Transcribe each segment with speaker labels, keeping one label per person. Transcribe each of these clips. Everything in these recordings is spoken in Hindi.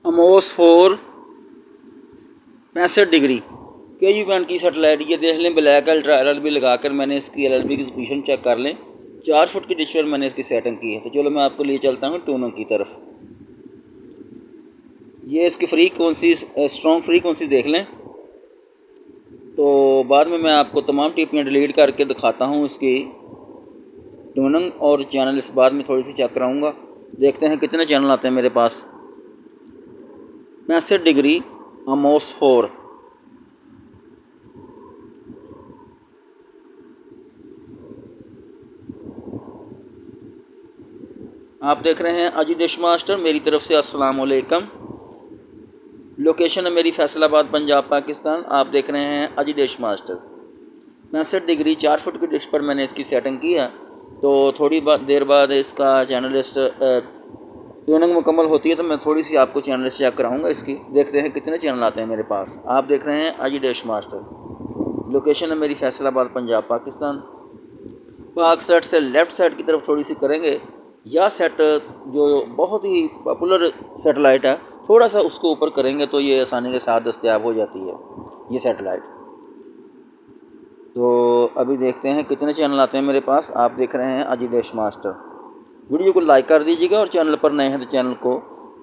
Speaker 1: अमोस 4 65 डिग्री KG बैंड की सेटेलाइट। ये देख लें ब्लैक अल्ट्रा LLB लगाकर मैंने इसकी LLB की पोजीशन चेक कर लें। 4 फुट की डिश पर मैंने इसकी सेटिंग की है। तो चलो मैं आपको ले चलता हूँ ट्यूनिंग की तरफ। ये इसकी फ्रीक्वेंसी स्ट्रॉन्ग फ्रीक्वेंसी देख लें। तो बाद में मैं आपको तमाम टिप्पियाँ डिलीट करके दिखाता हूँ इसकी ट्यूनिंग, और चैनल इस बाद में थोड़ी सी चेक कराऊँगा। देखते हैं कितने चैनल आते हैं मेरे पास। 65 डिग्री अमोस 4। आप देख रहे हैं अजी डिश मास्टर, मेरी तरफ से अस्सलाम वालेकुम। लोकेशन है मेरी फैसलाबाद पंजाब पाकिस्तान। आप देख रहे हैं अजी डिश मास्टर। 65 डिग्री 4 फुट की डिश पर मैंने इसकी सेटिंग की है। तो थोड़ी देर बाद इसका चैनल लिस्ट ट्यूनिंग मुकम्मल होती है तो मैं थोड़ी सी आपको चैनल लिस्ट चेक कराऊंगा इसकी। देखते हैं कितने चैनल आते हैं मेरे पास। आप देख रहे हैं अजी डिश मास्टर। लोकेशन है मेरी फैसलाबाद पंजाब पाकिस्तान। पाक सेट से लेफ़्ट साइड की तरफ थोड़ी सी करेंगे, या सेट जो बहुत ही पॉपुलर सेटेलाइट है, थोड़ा सा उसको ऊपर करेंगे तो ये आसानी के साथ दस्तयाब हो जाती है ये सेटेलाइट। तो अभी देखते हैं कितने चैनल आते हैं मेरे पास। आप देख रहे हैं अजी डिश मास्टर। वीडियो को लाइक कर दीजिएगा और चैनल पर नए हैं तो चैनल को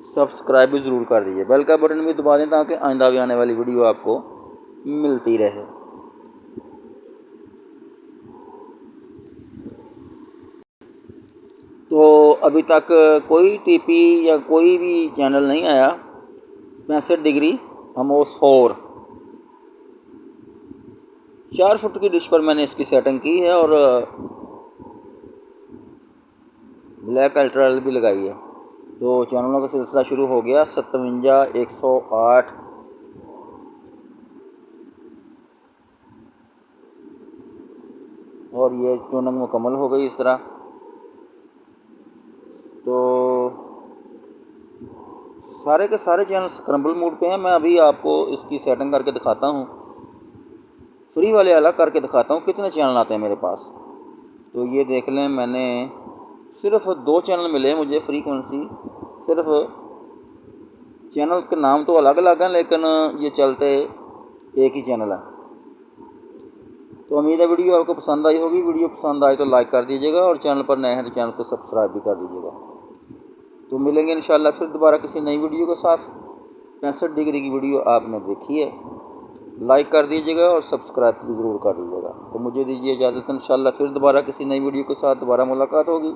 Speaker 1: सब्सक्राइब भी ज़रूर कर दीजिए। बेल का बटन भी दबा दें ताकि आइंदा भी आने वाली वीडियो आपको मिलती रहे। तो अभी तक कोई टीपी या कोई भी चैनल नहीं आया। 65 डिग्री अमोस 4 4 फुट की डिश पर मैंने इसकी सेटिंग की है और ब्लैक अल्ट्रा भी लगाई है। तो चैनलों का सिलसिला शुरू हो गया। 57 108 और ये ट्यूनिंग मुकम्मल हो गई इस तरह। तो सारे के सारे चैनल स्क्रम्बल मोड पे हैं। मैं अभी आपको इसकी सेटिंग करके दिखाता हूँ, फ्री वाले अलग करके दिखाता हूँ कितने चैनल आते हैं मेरे पास। तो ये देख लें, मैंने सिर्फ 2 चैनल मिले मुझे फ्रीक्वेंसी। सिर्फ चैनल के नाम तो अलग अलग हैं लेकिन ये चलते एक ही चैनल है। तो उम्मीद है वीडियो आपको पसंद आई होगी। वीडियो पसंद आए तो लाइक कर दीजिएगा और चैनल पर नए हैं तो चैनल को सब्सक्राइब भी कर दीजिएगा। तो मिलेंगे इंशाल्लाह फिर दोबारा किसी नई वीडियो के साथ। 65 डिग्री की वीडियो आपने देखी है, लाइक कर दीजिएगा और सब्सक्राइब भी ज़रूर कर दीजिएगा। तो मुझे दीजिए इजाज़त, इंशाल्लाह फिर दोबारा किसी नई वीडियो के साथ दोबारा मुलाकात होगी।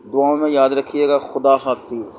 Speaker 1: दुआओं में याद रखिएगा। खुदा हाफिज़।